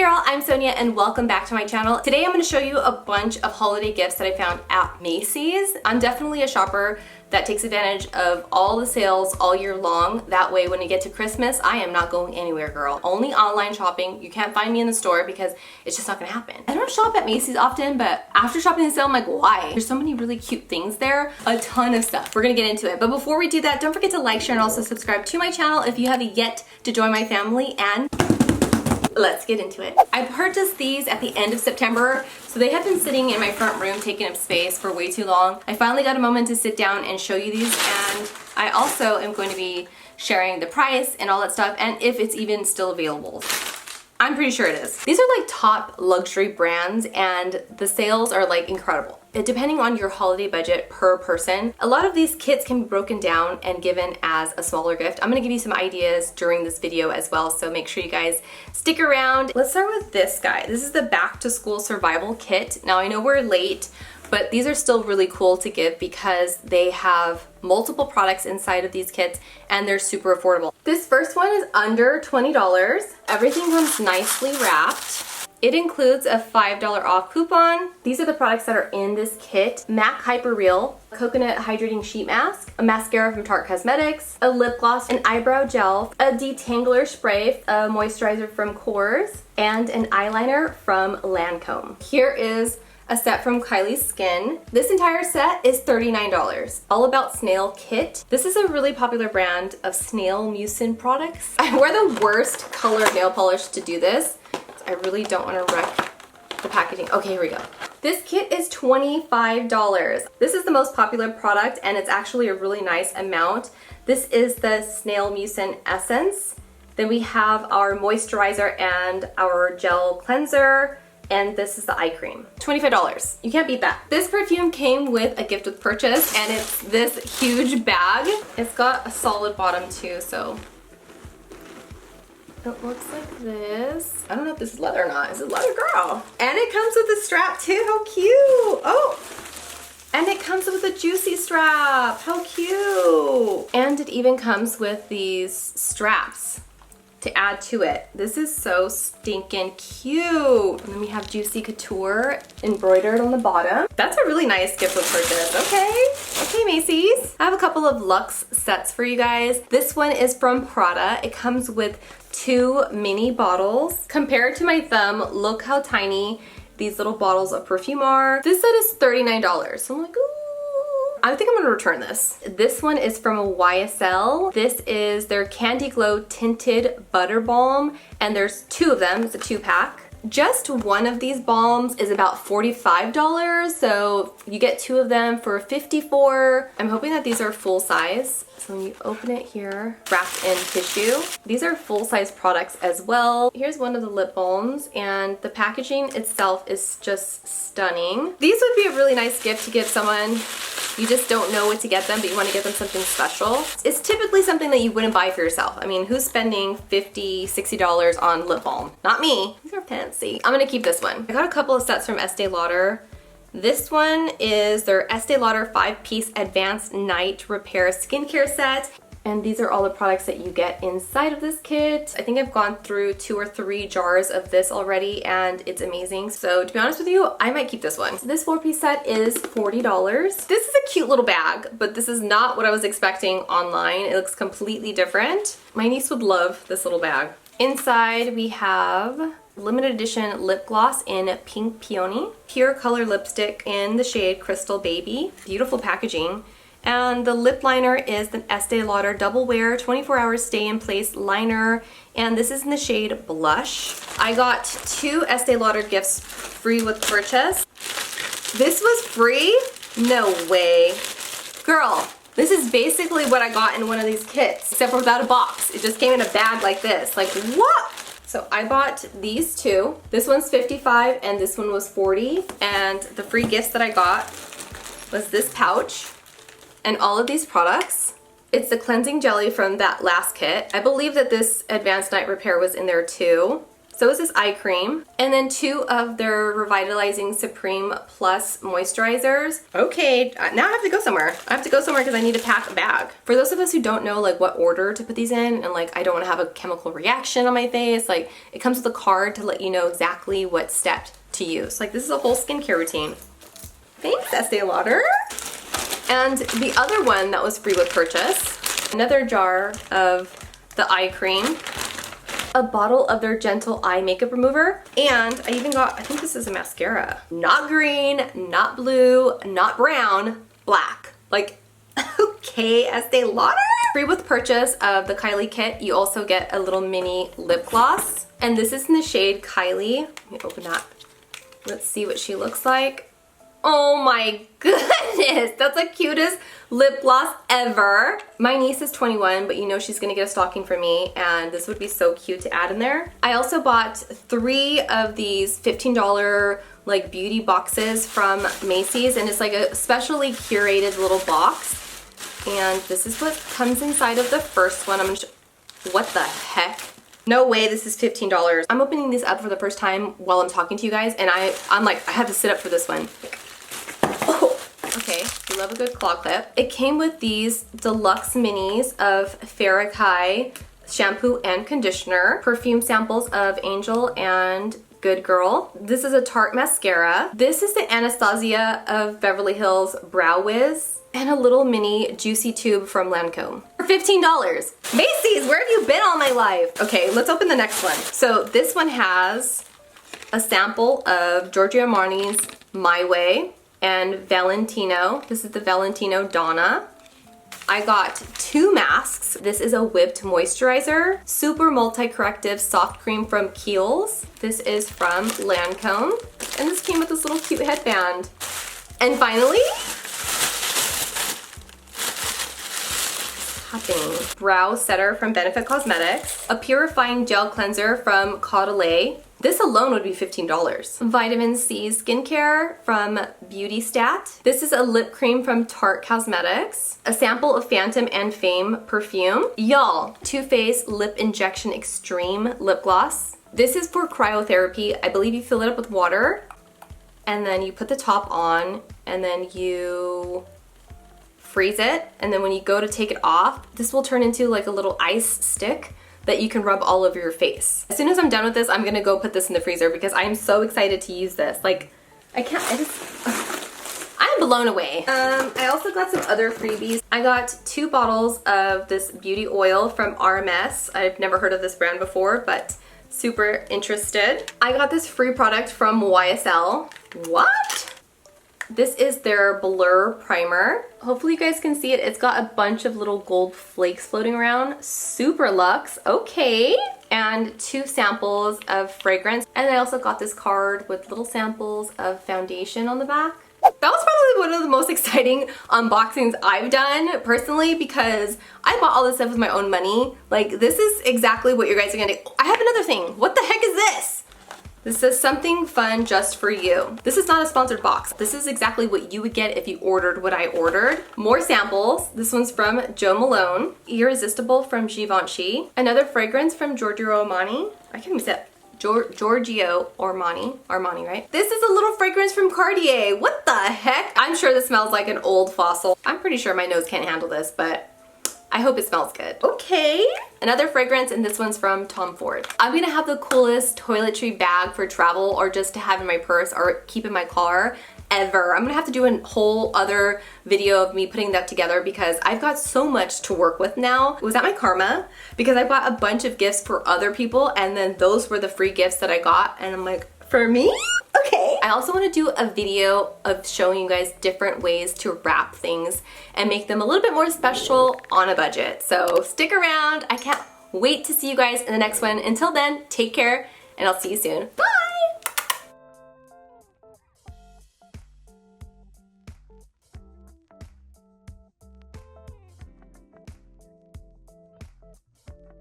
girl, I'm Sonia and welcome back to my channel. Today I'm going to show you a bunch of holiday gifts that I found at Macy's. I'm definitely a shopper that takes advantage of all the sales all year long. That way when you get to Christmas, I am not going anywhere, girl. Only online shopping. You can't find me in the store because it's just not gonna happen. I don't shop at Macy's often, but after shopping the sale, I'm like, why? There's so many really cute things there. A ton of stuff. We're gonna get into it. But before we do that, don't forget to like, share, and also subscribe to my channel if you haven't yet to join my family, and let's get into it. I purchased these at the end of September, so they have been sitting in my front room taking up space for way too long. I finally got a moment to sit down and show you these, and I also am going to be sharing the price and all that stuff and if it's even still available. I'm pretty sure it is. These are like top luxury brands and the sales are like incredible. Depending on your holiday budget per person, a lot of these kits can be broken down and given as a smaller gift. I'm gonna give you some ideas during this video as well, so make sure you guys stick around. Let's start with this guy. This is the Back to School Survival Kit. Now I know we're late, but these are still really cool to give because they have multiple products inside of these kits and they're super affordable. This first one is under $20. Everything comes nicely wrapped. It includes a $5 off coupon. These are the products that are in this kit. MAC Hyper Real, Coconut Hydrating Sheet Mask, a mascara from Tarte Cosmetics, a lip gloss, an eyebrow gel, a detangler spray, a moisturizer from Kors, and an eyeliner from Lancome. Here is a set from Kylie's Skin. This entire set is $39. All About Snail Kit. This is a really popular brand of snail mucin products. I wear the worst colored nail polish to do this. I really don't want to wreck the packaging. Okay, here we go. This kit is $25. This is the most popular product and it's actually a really nice amount. This is the Snail Mucin Essence. Then we have our moisturizer and our gel cleanser. And this is the eye cream. $25. You can't beat that. This perfume came with a gift with purchase and it's this huge bag. It's got a solid bottom too, so it looks like this. I don't know if this is leather or not. Is it leather, girl? And it comes with a strap too. How cute. Oh, and it comes with a juicy strap. How cute. And it even comes with these straps to add to it. This is so stinking cute. And then we have Juicy Couture embroidered on the bottom. That's a really nice gift with purchase. Okay, Macy's. I have a couple of Luxe sets for you guys. This one is from Prada. It comes with 2 mini bottles. Compared to my thumb, look how tiny these little bottles of perfume are. This set is $39. So I'm like, ooh. I think I'm gonna return this. This one is from YSL. This is their Candy Glow Tinted Butter Balm, and there's 2 of them. It's a 2-pack. Just one of these balms is about $45, so you get 2 of them for $54. I'm hoping that these are full size. So when you open it here, wrapped in tissue. These are full-size products as well. Here's one of the lip balms, and the packaging itself is just stunning. These would be a really nice gift to give someone you just don't know what to get them, but you want to get them something special. It's typically something that you wouldn't buy for yourself. I mean, who's spending $50, $60 on lip balm? Not me. These are fancy. I'm gonna keep this one. I got a couple of sets from Estee Lauder. This one is their Estee Lauder 5-piece Advanced Night Repair Skincare Set. And these are all the products that you get inside of this kit. I think I've gone through 2 or 3 jars of this already and it's amazing. So to be honest with you, I might keep this one. So this 4-piece set is $40. This is a cute little bag, but this is not what I was expecting online. It looks completely different. My niece would love this little bag. Inside we have limited edition lip gloss in Pink Peony, Pure Color lipstick in the shade Crystal Baby. Beautiful packaging. And the lip liner is the Estee Lauder Double Wear 24-hour stay in place liner, and this is in the shade Blush. I got 2 Estee Lauder gifts free with purchase. This was free? No way. Girl, this is basically what I got in one of these kits, except for without a box. It just came in a bag like this. Like, what? So I bought these 2. This one's $55 and this one was $40. And the free gifts that I got was this pouch and all of these products. It's the cleansing jelly from that last kit. I believe that this Advanced Night Repair was in there too. So is this eye cream. And then 2 of their Revitalizing Supreme Plus moisturizers. Okay, now I have to go somewhere. I have to go somewhere because I need to pack a bag. For those of us who don't know like what order to put these in, and like I don't want to have a chemical reaction on my face, like it comes with a card to let you know exactly what step to use. Like this is a whole skincare routine. Thanks, Estee Lauder. And the other one that was free with purchase, another jar of the eye cream, a bottle of their Gentle Eye Makeup Remover, and I even got, I think this is a mascara. Not green, not blue, not brown, black. Like, okay, Estee Lauder. Free with purchase of the Kylie kit, you also get a little mini lip gloss. And this is in the shade Kylie. Let me open that. Let's see what she looks like. Oh my goodness, that's the cutest lip gloss ever. My niece is 21, but you know she's gonna get a stocking for me, and this would be so cute to add in there. I also bought 3 of these $15 like beauty boxes from Macy's, and it's like a specially curated little box. And this is what comes inside of the first one. I'm gonna what the heck? No way this is $15. I'm opening these up for the first time while I'm talking to you guys, and I'm like, I have to sit up for this one. Oh, okay, we love a good claw clip. It came with these deluxe minis of Farrakhay shampoo and conditioner, perfume samples of Angel and Good Girl. This is a Tarte mascara. This is the Anastasia of Beverly Hills Brow Wiz, and a little mini juicy tube from Lancome for $15. Macy's, where have you been all my life? Okay, let's open the next one. So this one has a sample of Giorgio Armani's My Way and Valentino. This is the Valentino Donna. I got 2 masks. This is a whipped moisturizer, super multi-corrective soft cream from Kiehl's. This is from Lancome, and this came with this little cute headband. And finally, brow setter from Benefit Cosmetics, a purifying gel cleanser from Caudalie. This alone would be $15. Vitamin C skincare from Beauty Stat. This is a lip cream from Tarte Cosmetics, a sample of Phantom and Fame perfume. Y'all, Too Faced Lip Injection Extreme lip gloss. This is for cryotherapy. I believe you fill it up with water, and then you put the top on, and then you freeze it, and then when you go to take it off, this will turn into like a little ice stick that you can rub all over your face. As soon as I'm done with this, I'm gonna go put this in the freezer because I am so excited to use this. Like, I can't, I'm blown away. I also got some other freebies. I got 2 bottles of this beauty oil from RMS. I've never heard of this brand before, but super interested. I got this free product from YSL. What? This is their Blur Primer. Hopefully you guys can see it. It's got a bunch of little gold flakes floating around. Super luxe, okay. And 2 samples of fragrance. And I also got this card with little samples of foundation on the back. That was probably one of the most exciting unboxings I've done personally because I bought all this stuff with my own money. Like, this is exactly what you guys are gonna do. I have another thing. What the heck is this? This says something fun just for you. This is not a sponsored box. This is exactly what you would get if you ordered what I ordered. More samples. This one's from Jo Malone. Irresistible from Givenchy. Another fragrance from Giorgio Armani. I can't even say it. Giorgio Armani. Armani, right? This is a little fragrance from Cartier. What the heck? I'm sure this smells like an old fossil. I'm pretty sure my nose can't handle this, but I hope it smells good. Okay. Another fragrance, and this one's from Tom Ford. I'm gonna have the coolest toiletry bag for travel or just to have in my purse or keep in my car ever. I'm gonna have to do a whole other video of me putting that together because I've got so much to work with now. Was that my karma? Because I bought a bunch of gifts for other people and then those were the free gifts that I got, and I'm like, for me? Okay. I also want to do a video of showing you guys different ways to wrap things and make them a little bit more special on a budget. So stick around. I can't wait to see you guys in the next one. Until then, take care and I'll see you soon. Bye!